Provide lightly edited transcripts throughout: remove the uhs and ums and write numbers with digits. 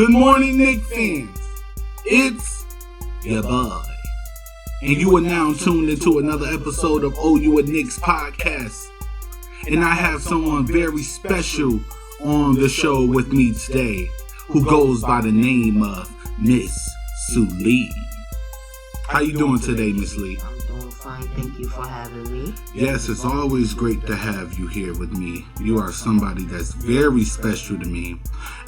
Good morning, Knicks fans. It's your boy. And you are now tuned into another episode of OU Knicks podcast. And I have someone very special on the show with me today who goes by the name of Miss Sue Lee. How you doing today, Miss Lee? I'm doing fine. Thank you for having me. Yes, it's always great to have you here with me. You are somebody that's very special to me.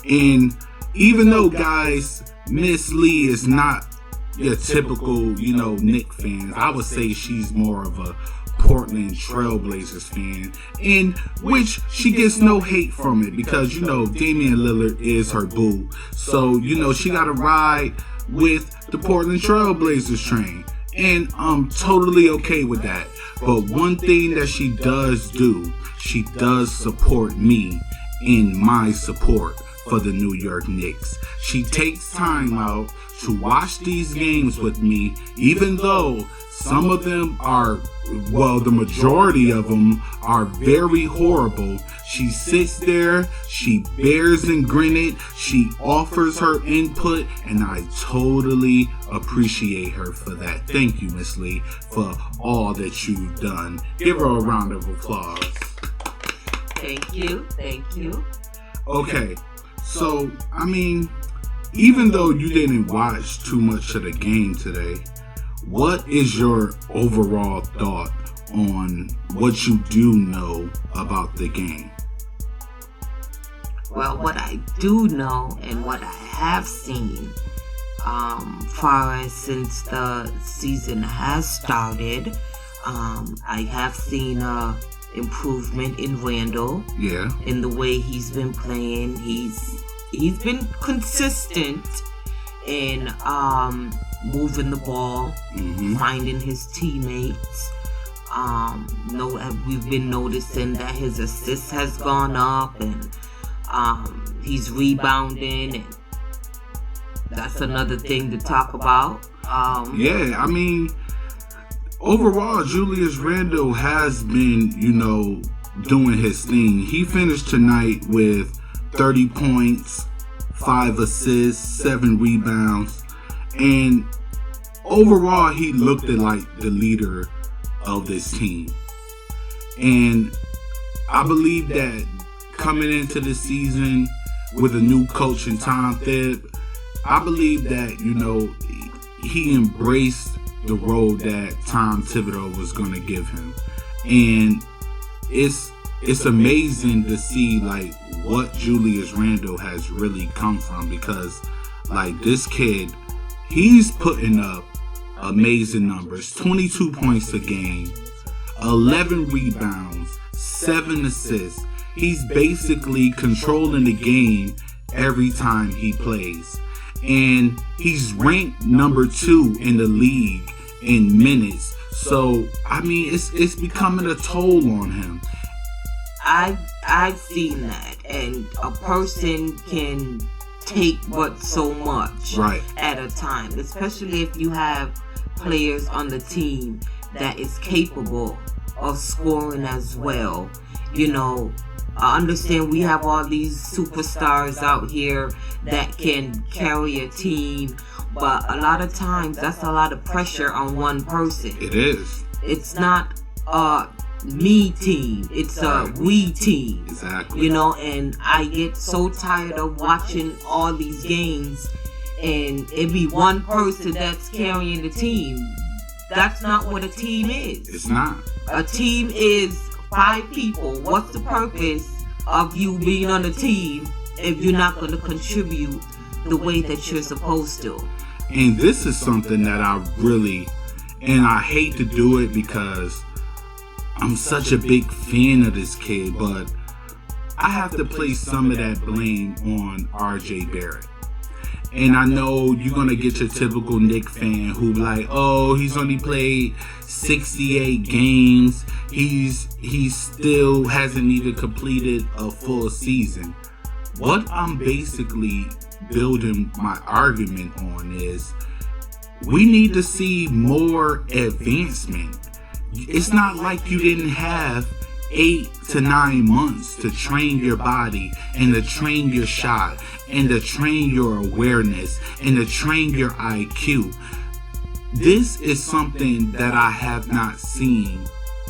And even though, guys, Miss Lee is not your typical, Knicks fan, I would say she's more of a Portland Trailblazers fan, in which she gets no hate from it because, Damian Lillard is her boo. So, she got to ride with the Portland Trailblazers train. And I'm totally okay with that. But one thing that she does do, she does support me in my support for the New York Knicks. She takes time out to watch these games with me, even though some of them are, the majority of them are very horrible. She sits there, she bears and grin it, she offers her input, and I totally appreciate her for that. Thank you, Miss Lee, for all that you've done. Give her a round of applause. Thank you. Okay, so, even though you didn't watch too much of the game today, what is your overall thought on what you do know about the game? Well, what I do know and what I have seen, far as since the season has started, I have seen improvement in Randall. Yeah. In the way he's been playing. He's been consistent in moving the ball, finding his teammates. We've been noticing that his assists has gone up, and he's rebounding, and that's another thing to talk about. Overall, Julius Randle has been, doing his thing. He finished tonight with 30 points, 5 assists, 7 rebounds, and overall, he looked like the leader of this team. And I believe that coming into the season with a new coach in Tom Thibodeau, I believe that, he embraced the role that Tom Thibodeau was going to give him. And it's amazing to see, what Julius Randle has really come from, because, this kid, he's putting up amazing numbers. 22 points a game, 11 rebounds, 7 assists. He's basically controlling the game every time he plays. And he's ranked number 2 in the league in minutes. So, it's becoming a toll on him. I've seen that, and a person can take but so much at a time, especially if you have players on the team that is capable of scoring as well. I understand we have all these superstars out here that can carry a team, but a lot of times that's a lot of pressure on one person. It is. It's not a me team, it's a we team. Exactly. And I get so tired of watching all these games and it be one person that's carrying the team. That's not what a team is. It's not. A team is 5 people. What's the purpose of you being on a team if you're not going to contribute the way that you're supposed to? And this is something that I hate to do it because I'm such a big fan of this kid, but I have to place some of that blame on RJ Barrett. And I know you're going to get your typical Knicks fan who he's only played 68 games. He still hasn't even completed a full season. What I'm basically building my argument on is we need to see more advancement. It's not like you didn't have 8 to 9 months to train your body and to train your shot and to train your awareness and to train your IQ. This is something that I have not seen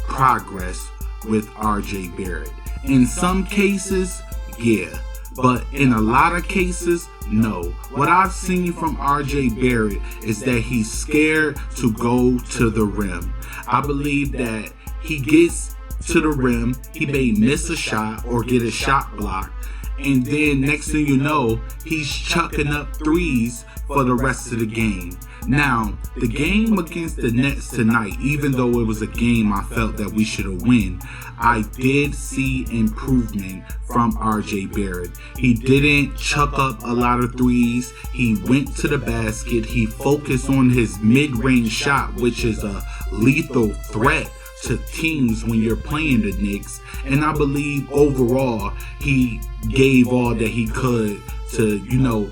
progress with RJ Barrett. In some cases, yeah, but in a lot of cases, no. What I've seen from RJ Barrett is that he's scared to go to the rim. I believe that he gets to the rim, he may miss a shot or get a shot blocked, and then next thing you know, he's chucking up threes for the rest of the game. Now, the game against the Nets tonight, even though it was a game I felt that we should have won, I did see improvement from RJ Barrett. He didn't chuck up a lot of threes. He went to the basket. He focused on his mid-range shot, which is a lethal threat to teams when you're playing the Knicks. And I believe overall, he gave all that he could to,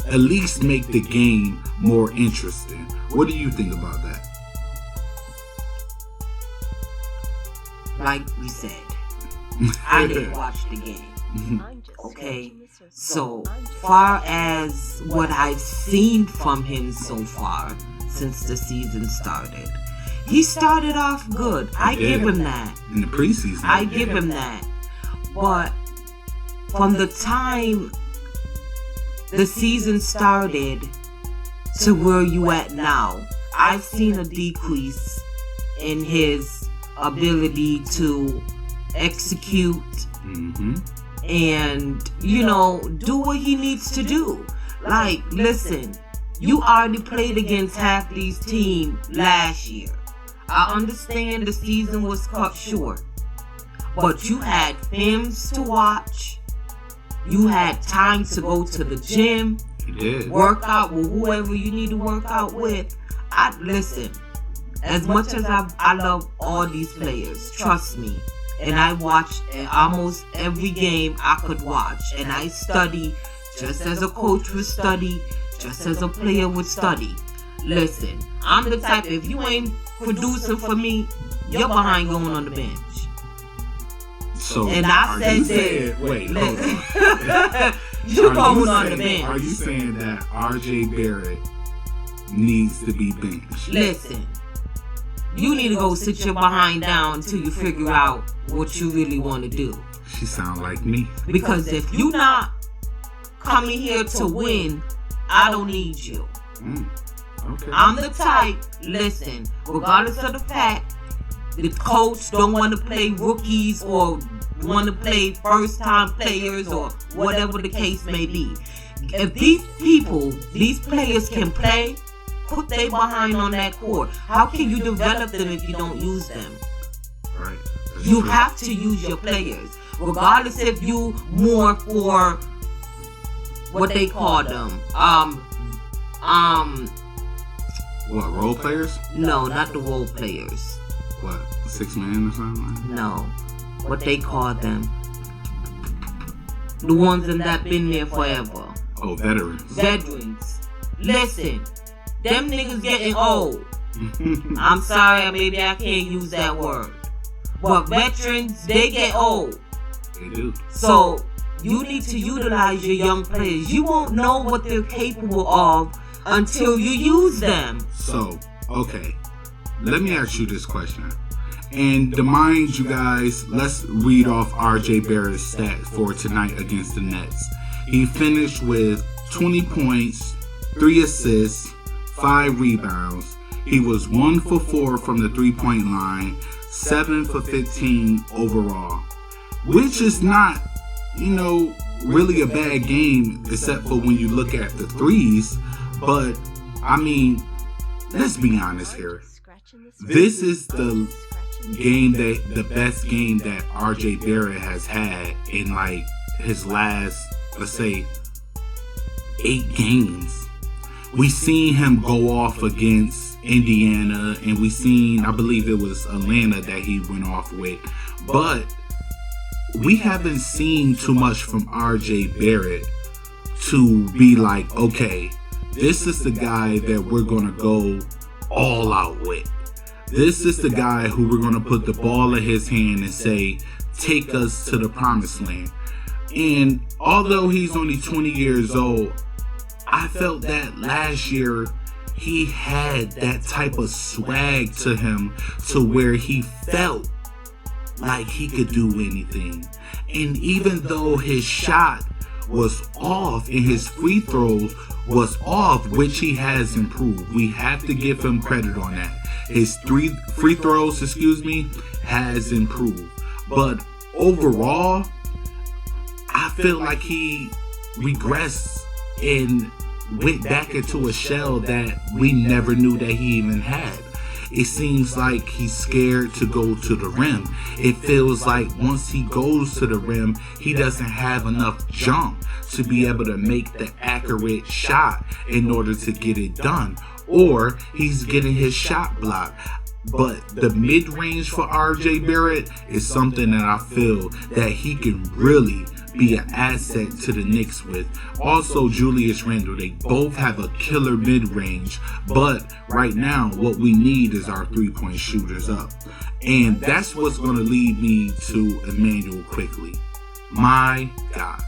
at least make the game more interesting. What do you think about that? Like we said, I didn't watch the game. Okay, so far as what I've seen from him so far since the season started, he started off good. I give him that. In the preseason. I give him that. But from the time the season started to where you at now, I've seen a decrease in his ability to execute and, do what he needs to do. Like, listen, you already played against half these teams last year. I understand the season was cut short, but you had films to watch. You had time to go to the gym. You did. Work out with whoever you need to work out with. Listen, as much as I love all these players, trust me, and I watch almost every game I could watch, and I study just as a coach would study, just as a player would study. Listen, I'm the type, if you ain't producing for me, you're behind going on the bench. So, and I said, wait, hold on. You're going on the bench. Are you saying that RJ Barrett needs to be benched? Listen, you need to go sit your behind down until you figure out what you really want to do. She sound like me. Because if you're not coming here to win, I don't need you. Okay. I'm the type, listen, regardless of the fact the coach don't want to play rookies or want to play first-time players or whatever the case may be. If these players can play, put their behind on that court. How can you develop them if you don't use them? Right. You have to use your players, regardless if you more for what they call them. What, role players? No, not the role players. What, 6 man or something? No, what they call them. The ones that been there forever. Oh, veterans. Veterans. Listen, them niggas getting old. I'm sorry, maybe I can't use that word. But veterans, they get old. They do. So, you need to utilize your young players. You won't know what they're capable of until you use them. So, okay. Let me ask you this question. And to mind you guys, let's read off RJ Barrett's stats for tonight against the Nets. He finished with 20 points, 3 assists, 5 rebounds. He was 1 for 4 from the 3-point line, 7 for 15 overall. Which is not, really a bad game, except for when you look at the threes. But, let's be honest here. This is the best game that RJ Barrett has had in his last, let's say, 8 games. We seen him go off against Indiana, and we seen, I believe it was Atlanta that he went off with. But we haven't seen too much from RJ Barrett to be like, okay, this is the guy that we're going to go all out with. This is the guy who we're going to put the ball in his hand and say, take us to the promised land. And although he's only 20 years old, I felt that last year he had that type of swag to him to where he felt like he could do anything. And even though his shot was off and his free throws was off, which he has improved, we have to give him credit on that. His free throws, has improved. But overall, I feel like he regressed and went back into a shell that we never knew that he even had. It seems like he's scared to go to the rim. It feels like once he goes to the rim, he doesn't have enough jump to be able to make the accurate shot in order to get it done. Or he's getting his shot blocked. But the mid-range for RJ Barrett is something that I feel that he can really be an asset to the Knicks with. Also, Julius Randle, they both have a killer mid-range, but right now what we need is our three-point shooters up. And that's what's going to lead me to Immanuel Quickley. My God.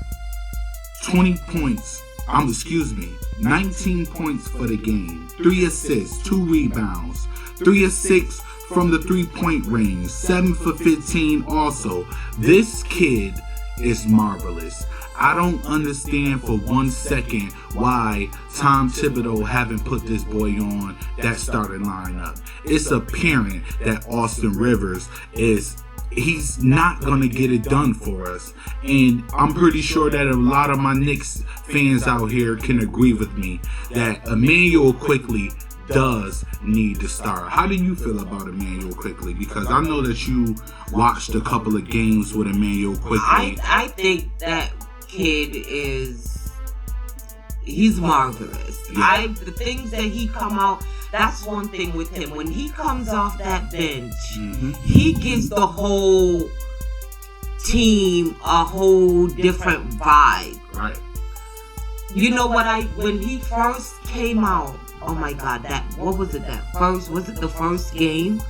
20 points. 19 points for the game. 3 assists, 2 rebounds, 3 of 6 from the 3-point range, 7 for 15 also. This kid is marvelous. I don't understand for 1 second why Tom Thibodeau haven't put this boy on that starting lineup. It's apparent that Austin Rivers he's not going to get it done for us. And I'm pretty sure that a lot of my Knicks fans out here can agree with me that Immanuel Quickley does need to start. How do you feel about Immanuel Quickley? Because I know that you watched a couple of games with Immanuel Quickley. I think that kid he's marvelous. Yeah. The things that he come out, that's one thing with him. When he comes off that bench, he gives the whole team a whole different vibe. Right. You know what? When he first came out, oh my God! Was it the first game?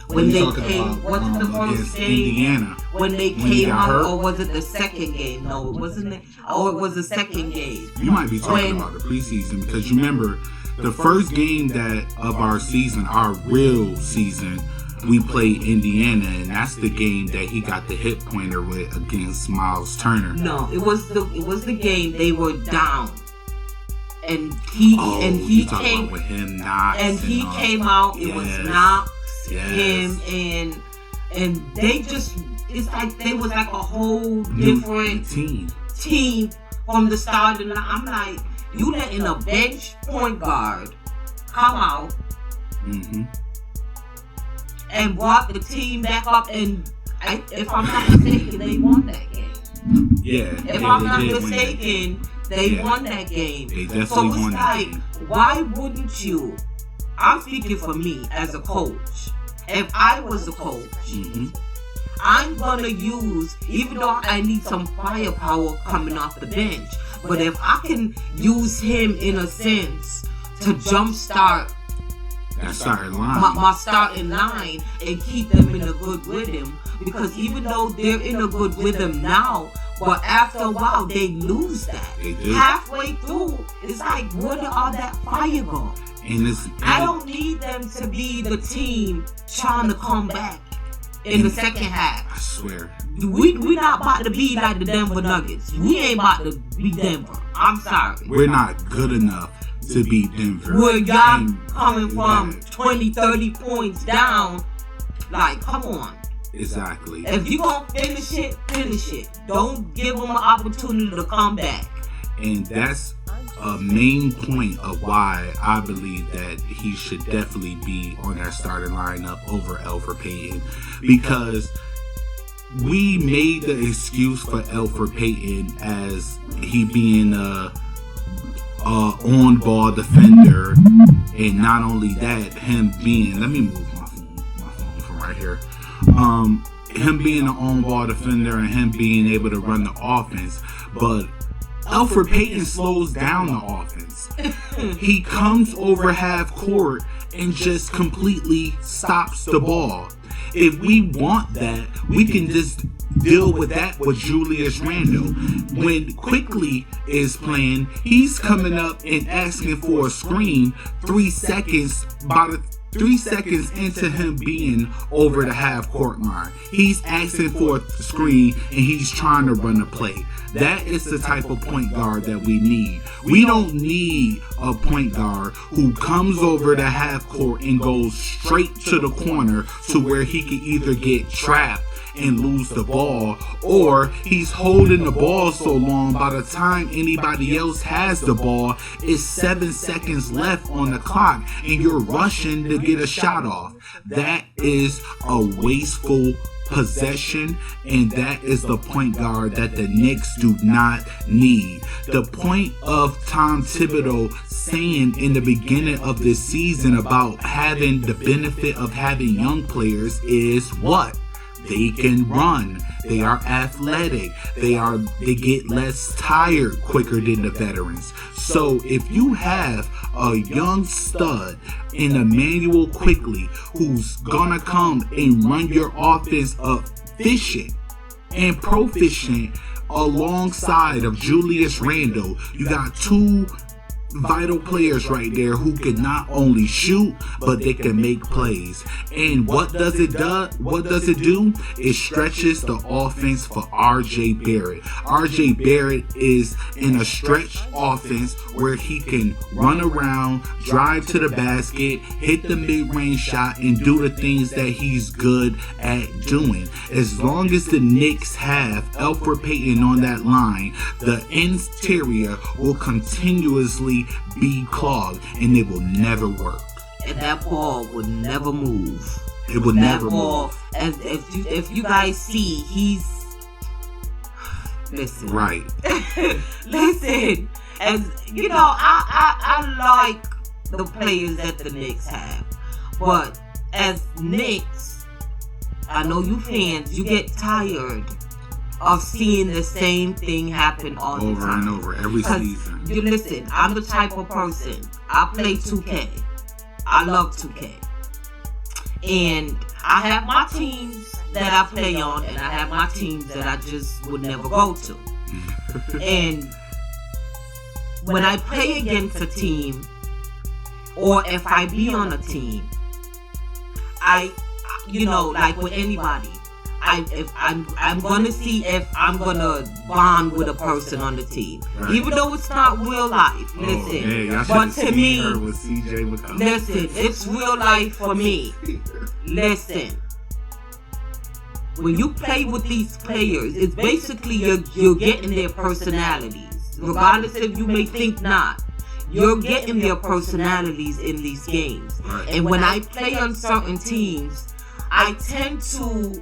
When they came, was it the first game? Indiana. When they came out, or was it the second game? No, it wasn't. It was the second game. You might be talking about the preseason, because you remember the first game of our season, our real season, we played Indiana, and that's the game that he got the hit pointer with against Miles Turner. No, it was the game they were down. And he came with him, Knox, and he came out. It was Knox, him, and they just, it's like they was like a whole different team from the start. And I'm like, you letting a bench point guard come out and brought the team back up, and if I'm not mistaken, they won that game. Yeah. If I'm not mistaken, they won that game. They definitely won that game. Why wouldn't you? I'm speaking for me as a coach. If I was a coach, I'm gonna use, even though I need some firepower coming off the bench, but if I can use him in a sense to jumpstart that starting line, my starting line, and keep them in a good rhythm, because even though they're in a good rhythm now, but after a while they lose that. They do. Halfway through, it's like, where did all that fire go? I don't need them to be the team trying to come back in the second half. I swear. We not about to be like the Denver Nuggets. We ain't about to be Denver. I'm sorry. We're not good enough to beat Denver. Where y'all coming from 20, 30 points down. Like, come on. Exactly. If you gonna finish it, finish it. Don't give them an opportunity to come back. And that's a main point of why I believe that he should definitely be on that starting lineup over Elfrid Payton, because we made the excuse for Elfrid Payton as he being a on-ball defender, and not only that, him being, let me move my phone from right here, him being an on-ball defender and him being able to run the offense, but Elfrid Payton slows down the offense. He comes over half court and just completely stops the ball. if we want that, we can just deal with that with Julius Randle. When Quickly is playing, he's coming up and asking for a screen 3 seconds, about 3 seconds into him being over the half court line. He's asking for a screen and he's trying to run a play. That is the type of point guard that we need. We don't need a point guard who comes over the half court and goes straight to the corner to where he can either get trapped and lose the ball, or he's holding the ball so long by the time anybody else has the ball, it's 7 seconds left on the clock and you're rushing to get a shot off. That is a wasteful possession, and that is the point guard that the Knicks do not need. The point of Tom Thibodeau saying in the beginning of this season about having the benefit of having young players is what? They can run. They are athletic. They get less tired quicker than the veterans. So if you have a young stud in Emmanuel Quickly who's gonna come and run your offense efficient and proficient alongside of Julius Randle, you got two vital players right there who can not only shoot, but they can make plays. And what does it do? It stretches the offense for RJ Barrett. RJ Barrett is in a stretch offense where he can run around, drive to the basket, hit the mid-range shot, and do the things that he's good at doing. As long as the Knicks have Elfrid Payton on that line, the interior will continuously be clogged and it will never work. And that ball would never move. It would never move. If you guys see, he's listen. Right. Listen. As you know, I like the players that the Knicks have, but as Knicks, I know you fans, you get tired of seeing the same thing happen all the time. Over and over, every season. You listen, I'm the type of person, I play 2K. I love 2K. And I have my teams that I play on, and I have my teams that I just would never go to. And when I play against a team, or if I be on a team, like with anybody, I'm gonna see if I'm gonna bond with a person on the team, right. Even though it's not real life. Listen, but to me, listen, it's real life for me. Listen, when you play with these players, it's basically you're getting their personalities, regardless if you may think not. You're getting their personalities in these games, right. And when I play on certain teams, I tend to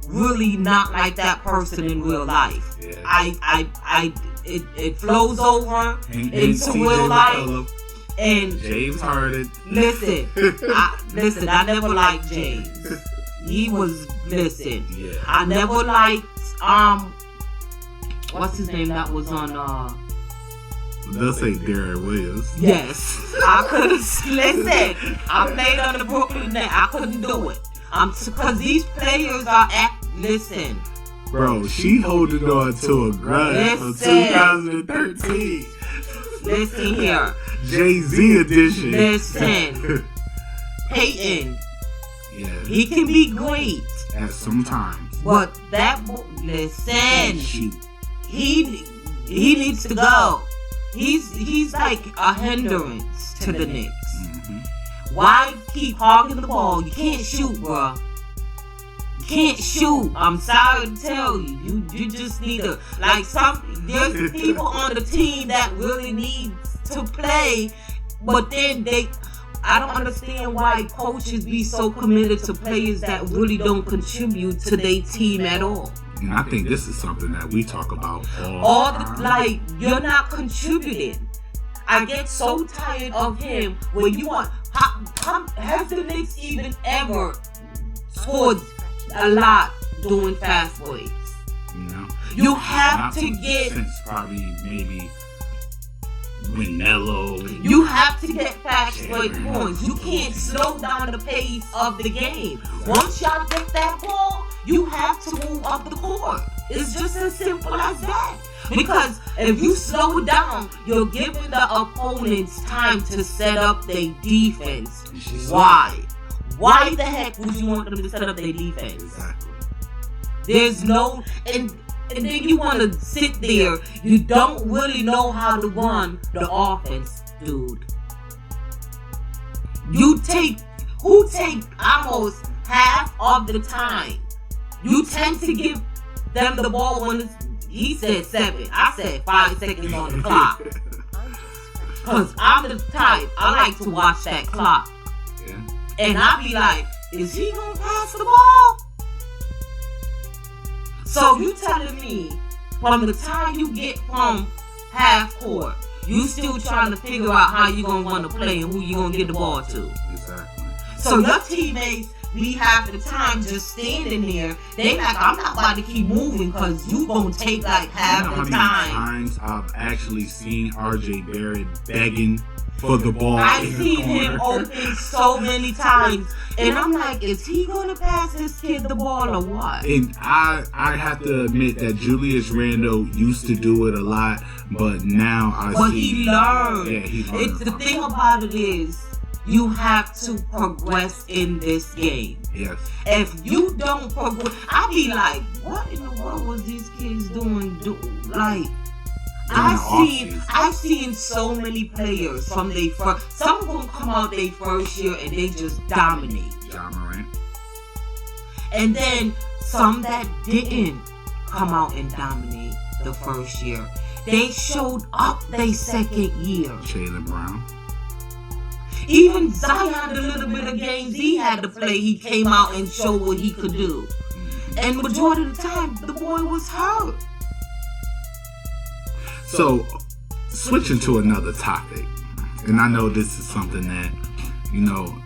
really not like that person in real life. Yeah. It flows over into real life. And James Harden. Listen, I never liked James. He was Yeah. I never liked what's his name that was on They'll say Darren Williams. Yes. I couldn't listen. I played on the Brooklyn Nets. I couldn't do it. Because these players are listen. Bro, she holding on to a grudge from 2013. Listen here. Jay-Z edition. Listen. Peyton. Yeah. He can be great. At some times. But listen. Shoot. He needs to go. He's like a hindrance to the Knicks. Mm-hmm. Why keep hogging the ball? You can't shoot, bro. You can't shoot. I'm sorry to tell you. You just need to there's people on the team that really need to play, but then I don't understand why coaches be so committed to players that really don't contribute to their team at all. And I think this is something that we talk about all the time. You're not contributing. I get so tired of him when you want. Has the Knicks even ever scored a lot doing fast breaks? No. You have to get. Since probably maybe Winello. You have to get fast break points. You can't slow down the pace of the game. Once y'all get that ball, you have to move up the court. It's just as simple as that. Because if you slow it down, you're giving the opponents time to set up their defense. Why? Why the heck would you want them to set up their defense? Exactly. There's no... And then you want to sit there. You don't really know how to run the offense, dude. Who take almost half of the time. You tend to give them the ball when he said 7. I said 5 seconds on the clock. Because I'm the type, I like to watch that clock. Yeah. And I be like, is he going to pass the ball? So you telling me from the time you get from half court, you still trying to figure out how you gonna want to play and who you gonna get the ball to. Exactly. So your teammates be half the time just standing there. They like, I'm not about to keep moving because you gonna take like half the time. How many times I've actually seen RJ Barrett begging for the ball. I've seen him open so many times. And I'm like, is he going to pass this kid the ball or what? And I have to admit that Julius Randle used to do it a lot, but now I see... He learned. Yeah, he learned. The thing about it is, you have to progress in this game. Yes. If you don't progress, I be like, what in the world was these kids doing? Like... I've seen so many players from their first. Some of them come out their first year and they just dominate. Ja Morant. And then some that didn't come out and dominate the first year. They showed up their second year. Jaylen Brown. Even Zion, the little bit of games he had to play, he came out and showed what he could do. And majority of the time, the boy was hurt. So, switching to another topic, and I know this is something that, you know,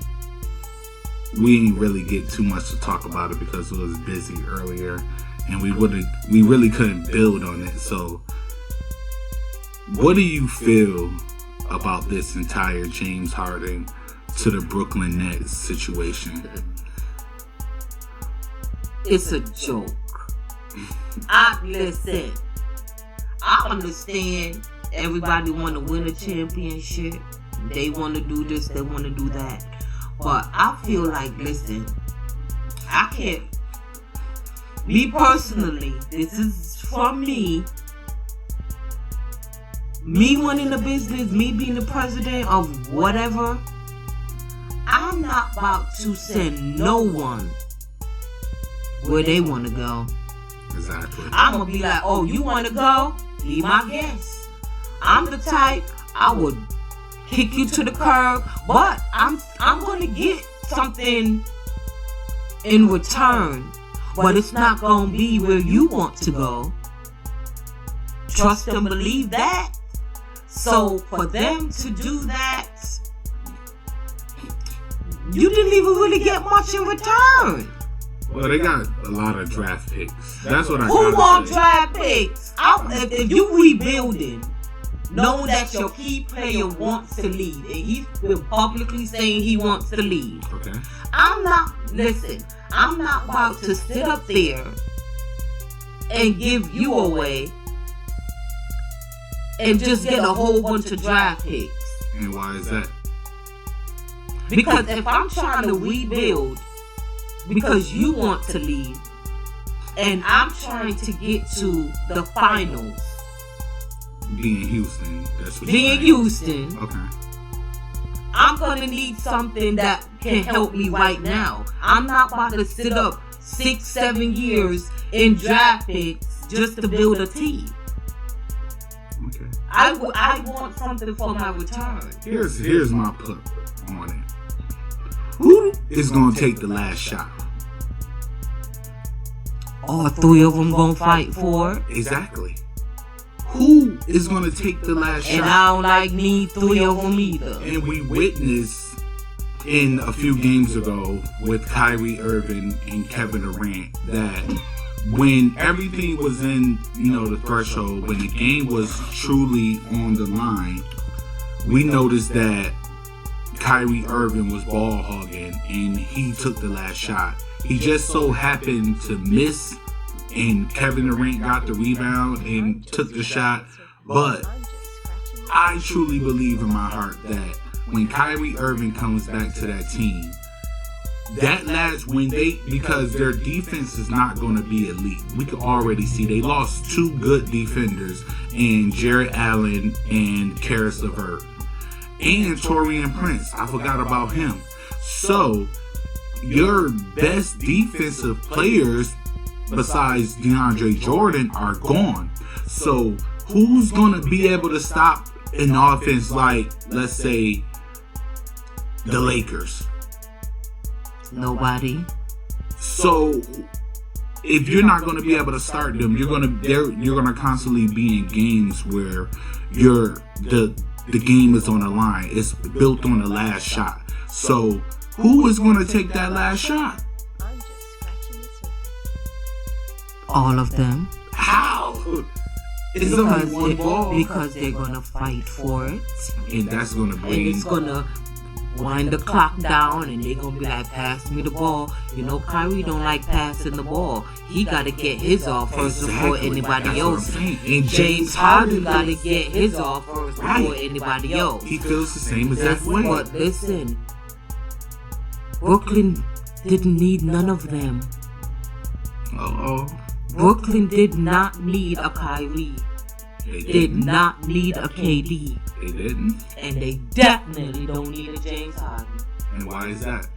we didn't really get too much to talk about it because it was busy earlier, and we really couldn't build on it. So, what do you feel about this entire James Harden to the Brooklyn Nets situation? It's a joke. Listen. I understand everybody want to win a championship. They want to do this, they want to do that. But I feel like, listen, I can't. Me personally, this is from me. Me running the business, me being the president of whatever. I'm not about to send no one where they want to go. Exactly. I'm going to be like, oh, you want to go? Be my guest. I'm the type, I would kick you to the curb, but I'm going to get something in return. But it's not going to be where you want to go. Trust and believe that. So for them to do that, you didn't even really get much in return. Well, they got a lot of draft picks. That's what I got. Who want draft picks? If you rebuilding, know that your key player wants to lead, and he's been publicly saying he wants to lead. Okay. I'm not about to sit up there and give you away and just get a whole bunch of draft picks. And why is that? Because if I'm trying to rebuild because you want to leave, and I'm trying to get to the finals. Being Houston. That's what Being Houston. Okay. I'm going to need something that can help me right now. I'm not about to sit up 6-7 years in draft picks just to build a team. Okay. I want something for my return. Here's my put on it. Who is going to take the last shot? All three of them going to fight for it. Exactly. Who is going to take the last shot? And I don't need three of them either. And we witnessed in a few games ago with Kyrie Irving and Kevin Durant that when everything was in, the threshold, when the game was truly on the line, we noticed that Kyrie Irving was ball hogging and he took the last shot. He just so happened to miss, and Kevin Durant got the rebound and took the shot. But I truly believe in my heart that when Kyrie Irving comes back to that team, because their defense is not going to be elite. We can already see they lost 2 good defenders in Jarrett Allen and Karis LeVert. And Taurean Prince. I forgot about him. So, your best defensive players besides DeAndre Jordan are gone. So, who's going to be able to stop an offense like, let's say, the Lakers? Nobody. So, if you're not going to be able to start them, you're going to constantly be in games where the game is on the line. It's built on the last shot. So, who is going to take that last shot? All of them. How? It's only one ball. Because they're going to fight for it. And that's going to bring... And it's going to wind the clock down, and they're going to be like, pass me the ball. You know, Kyrie don't like passing the ball. He got to get his off first before anybody else. And James Harden got to get his off first before anybody else. He feels the same exact way. But listen, Brooklyn didn't need none of them. Uh-oh. Brooklyn did not need a Kyrie. They did not need a KD. They didn't. And they definitely don't need a James Harden. And why is that?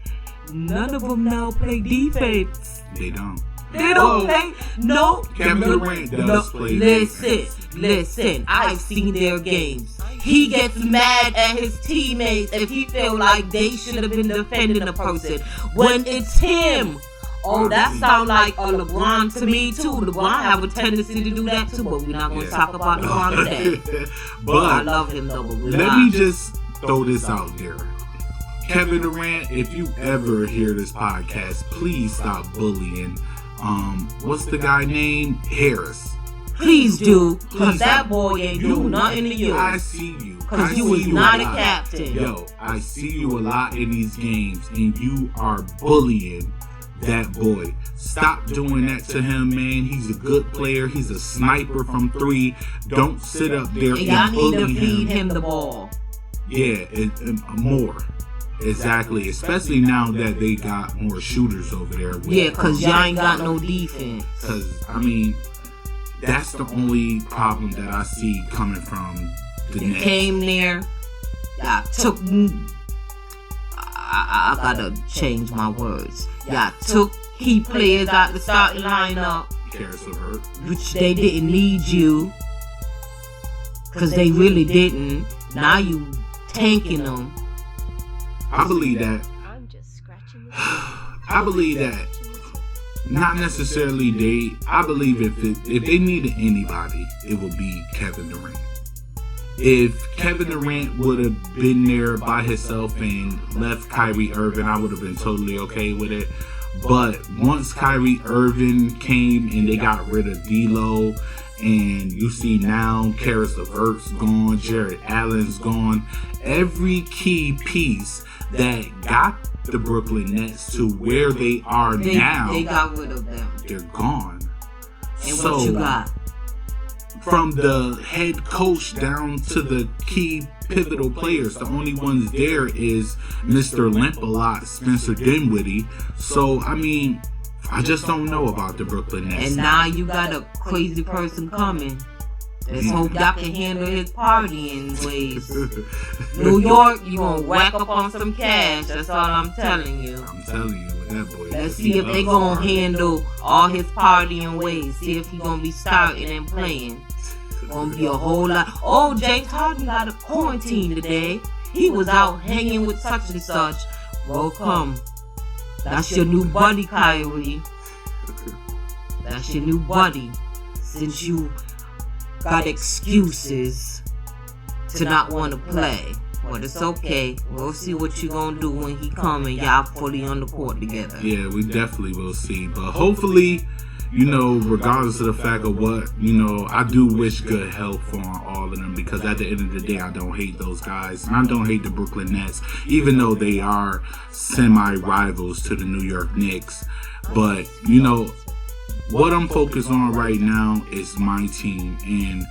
None of them now play defense. They don't. They don't play. No. Kevin Durant does play defense. Listen. I've seen their games. He gets mad at his teammates if he feel like they should have been defending a person when it's him. Oh, that sounds like a LeBron to me too. LeBron have a tendency to do that too, but we're not going to talk about LeBron today. But I love him though. But let me just throw this out there. Kevin Durant, if you ever hear this podcast, please stop bullying. What's the guy named? Harris. Please do, because that boy ain't do nothing to you. I see you. Because you was not a captain. Yo, I see you a lot in these games, and you are bullying that boy. Stop doing that to him, man. He's a good player. He's a sniper from 3. Don't sit up there and bully him. Y'all need to feed him the ball. Yeah, more. Exactly. Especially now that they got more shooters over there. Yeah, because y'all ain't got no defense. Because, I mean, that's the only problem that I see coming from the Nets. Came there. Y'all took... I gotta change my words. Y'all took key players out the starting lineup, which they didn't need you, because they really didn't. Now you tanking them. I believe that. I believe that. Not necessarily they. I believe if they needed anybody, it would be Kevin Durant. If Kevin Durant would have been there by himself and left Kyrie Irving, I would have been totally okay with it. But once Kyrie Irving came and they got rid of D'Lo, and you see now Karis LeVert's gone, Jarrett Allen's gone, every key piece that got the Brooklyn Nets to where they are now, they got rid of them. They're gone. And so, what you got? From the head coach down to the key pivotal players, the only ones there is Mr. Limp-a-Lot, Spencer Dinwiddie. So, I mean, I just don't know about the Brooklyn Nets. And now you got a crazy person coming. Let's hope y'all can handle his partying ways. New York, you gonna whack up on some cash. That's all I'm telling you. I'm telling you, with that boy. Let's see if they gonna handle all his partying ways. See if he gonna be starting and playing. Gonna be a whole lot. Oh, James Harden got a quarantine today. He was out hanging with such and such. Well, come. That's your new buddy, Kyrie. That's your new buddy. Since you got excuses to not want to play. But it's okay. We'll see what you gonna do when he come and y'all fully on the court together. Yeah, we definitely will see. But hopefully, regardless of the fact of what, I do wish good health for all of them, because at the end of the day, I don't hate those guys. And I don't hate the Brooklyn Nets, even though they are semi-rivals to the New York Knicks. But, what I'm focused on right now is my team. And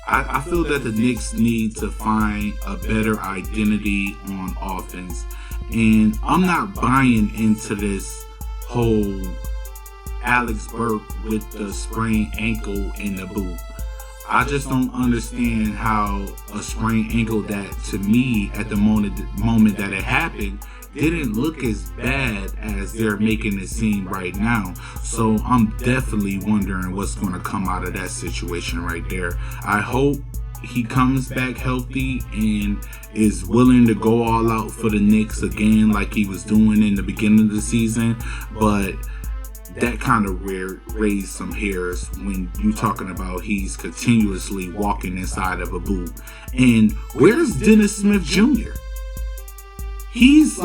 I feel that the Knicks need to find a better identity on offense. And I'm not buying into this whole Alex Burke with the sprained ankle in the boot. I just don't understand how a sprained ankle that, to me, at the moment that it happened, didn't look as bad as they're making it seem right now. So I'm definitely wondering what's going to come out of that situation right there. I hope he comes back healthy and is willing to go all out for the Knicks again like he was doing in the beginning of the season. But that kind of raised some hairs when you're talking about he's continuously walking inside of a boot. And where's Dennis Smith Jr.? He's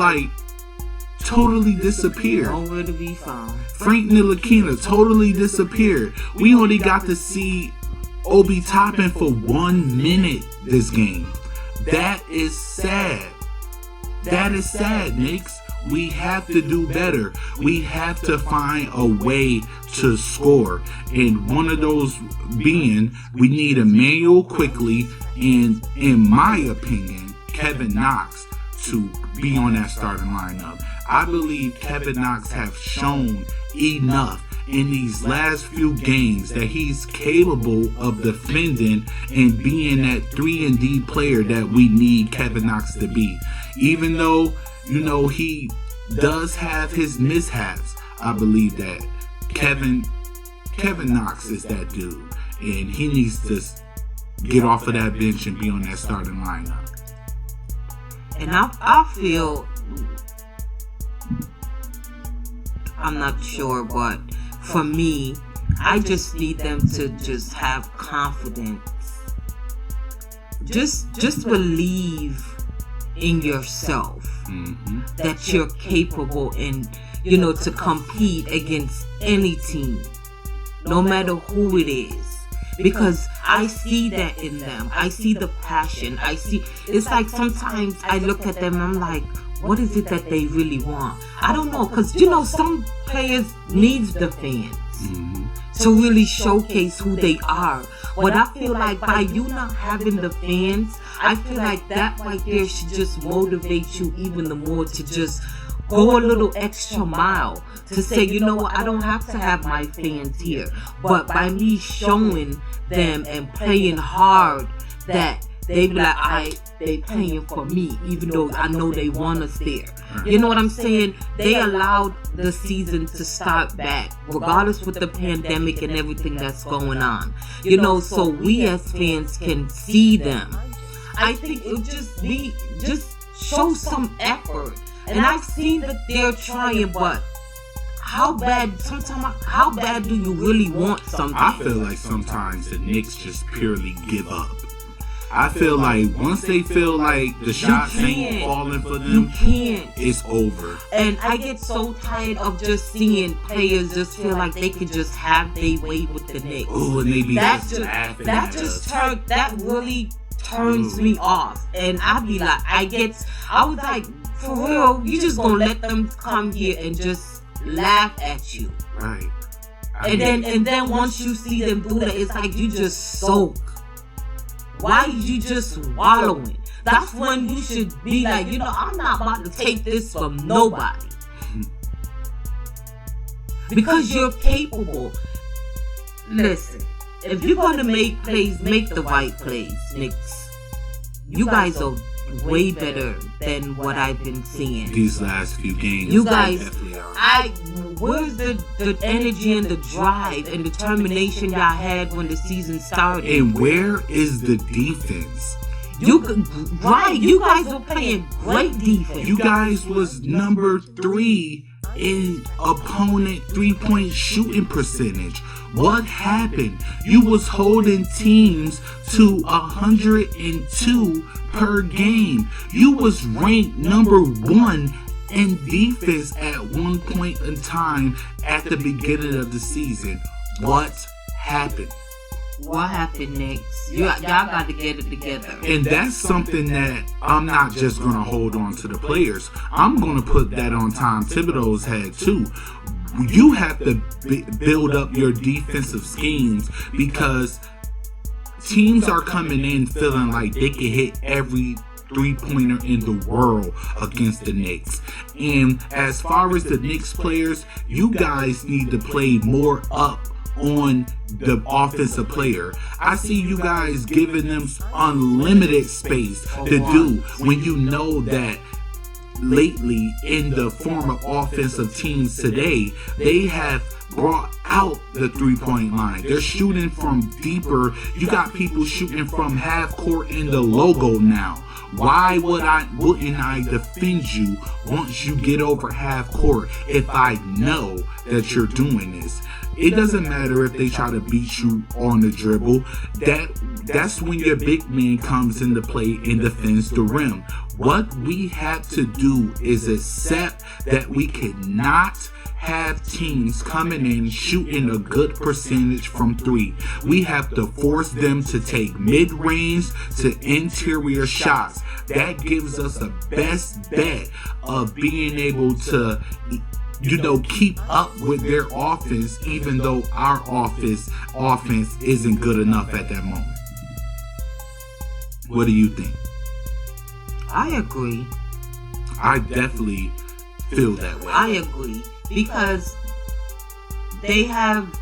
totally disappeared. Nowhere to be found. Frank Ntilikina totally disappeared. We only got to see Obi Toppin for 1 minute this game. That is sad. That is sad, Knicks. We have to do better. We have to find a way to score. And one of those being, we need Emmanuel Quickley and, in my opinion, Kevin Knox to be on that starting lineup. I believe Kevin Knox have shown enough in these last few games that he's capable of defending and being that 3-and-D player that we need Kevin Knox to be. Even though, he does have his mishaps, I believe that Kevin Knox is that dude. And he needs to get off of that bench and be on that starting lineup. And I feel, I'm not sure, but for me, I just need them to just have confidence. Just believe in yourself, that you're capable and, to compete against any team, no matter who it is. Because I see that in them. I see the passion. It's like sometimes I look at them and I'm like, what is it that they really want? I don't know, because, some players needs the fans to really showcase who they are. But I feel like by you not having the fans, I feel like that right there should just motivate you even the more to just go a little extra mile to say, you know what, I don't have to have my fans here. But by me showing them and playing hard, that they be like, they playing for me, even though I know they want us there. You know what I'm saying? They allowed the season to start back, regardless with the pandemic and everything that's going on. So we as fans can see them. I think it would just show some effort. And I've seen that they're trying, but how bad do you really want something? I feel like sometimes the Knicks just purely give up. I feel like once they feel like the shots ain't falling for them, it's over. And I get so tired of just seeing players just feel like they could just have their way with the Knicks. Oh, and they be just laughing. That really turns me off. And I be like, I was like, for real, you just gonna let them come here and just laugh at you. Right. And then once you see them do that, it's like you just soak. Why are you just wallowing? That's when you should be like, I'm not about to take this from nobody. Because you're capable. Listen, if you're going to make plays, make the right plays, Knicks. You guys are way better than what I've been seeing these last few games. You guys, where's the energy and the drive and determination y'all had when the season started? And where is the defense? You guys were playing great defense. You guys was number 3 in opponent 3-point shooting percentage. What happened? You was holding teams to 102 per game. You was ranked number 1 in defense at one point in time at the beginning of the season. What happened? What happened next? Y'all got to get it together. And that's something that I'm not just going to hold on to the players. I'm going to put that on Tom Thibodeau's head too. You have to build up your defensive schemes because teams are coming in feeling like they can hit every three-pointer in the world against the Knicks. And as far as the Knicks players, you guys need to play more up on the offensive player. I see you guys giving them unlimited space to do when you know that lately in the form of offensive teams today, they have brought out the three-point line. They're shooting from deeper. You got people shooting from half court in the logo now. Why wouldn't I defend you once you get over half court if I know that you're doing this? It doesn't matter if they try to beat you on the dribble. That's when your big man comes into play and defends the rim. What we have to do is accept that we cannot have teams coming in shooting a good percentage from three. We have to force them to take mid-range to interior shots. That gives us a best bet of being able to keep up with their offense, even though our offense isn't good enough at that moment. What do you think? I agree. I definitely feel that way. I agree because they have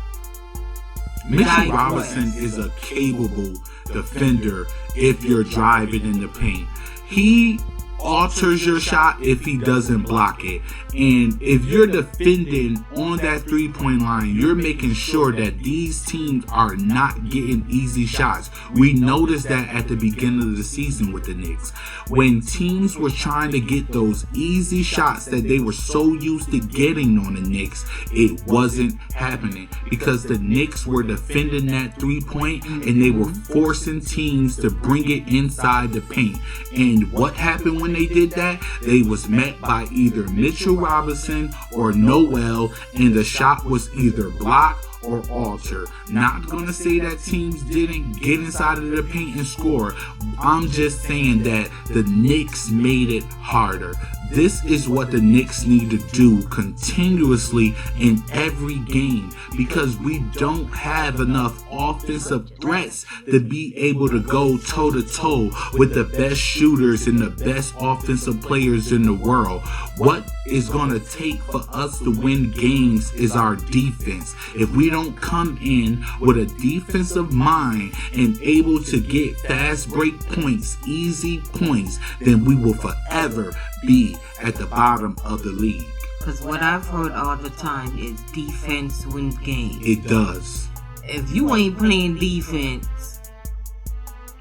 Mitchell Robinson is a capable defender if you're driving in the paint. He alters your shot if he doesn't block it. And if you're defending on that three-point line, you're making sure that these teams are not getting easy shots. We noticed that at the beginning of the season with the Knicks. When teams were trying to get those easy shots that they were so used to getting on the Knicks, it wasn't happening because the Knicks were defending that three-point and they were forcing teams to bring it inside the paint. And what happened when they did that? They was met by either Mitchell Robinson or Noel, and the shot was either blocked or altered. Not gonna say that teams didn't get inside of the paint and score. I'm just saying that the Knicks made it harder. This is what the Knicks need to do continuously in every game because we don't have enough offensive threats to be able to go toe-to-toe with the best shooters and the best offensive players in the world. What is going to take for us to win games is our defense. If we don't come in with a defensive mind and able to get fast break points, easy points, then we will forever be at the bottom of the league. Because what I've heard all the time is defense wins games. It does. If you ain't playing defense,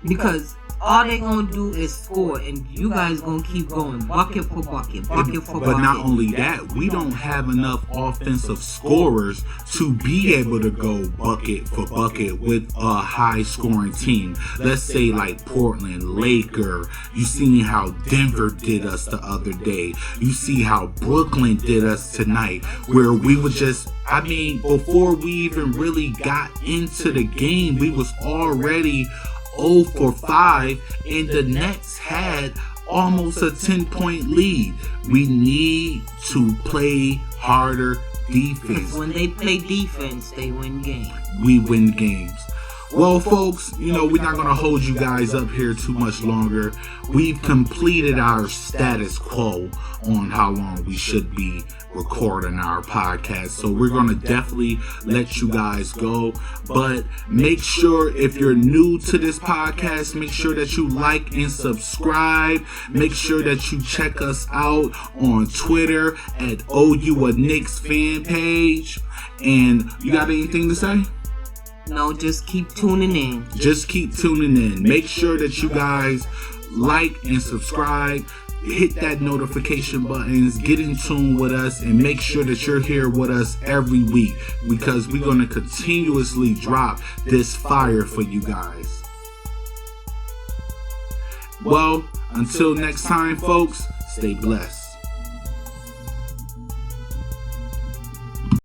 because all they gonna do is score, and you guys gonna keep going bucket for bucket, bucket for bucket. But not only that, we don't have enough offensive scorers to be able to go bucket for bucket with a high scoring team. Let's say like Portland, Laker. You seen how Denver did us the other day. You see how Brooklyn did us tonight, where we were just, before we even really got into the game, we was already 0 for 5, and the Nets had almost a 10-point lead. We need to play harder defense. When they play defense, they win games. We win games. Well, folks, we're not going to hold you guys up here too much longer. We've completed our status quo on how long we should be recording our podcast. So we're going to definitely let you guys go. But make sure, if you're new to this podcast, make sure that you like and subscribe. Make sure that you check us out on Twitter at OU a Knicks fan page. And you got anything to say? No, just keep tuning in. Just keep tuning in. Make sure that you guys like and subscribe. Hit that notification buttons. Get in tune with us. And make sure that you're here with us every week. Because we're going to continuously drop this fire for you guys. Well, until next time, folks, stay blessed.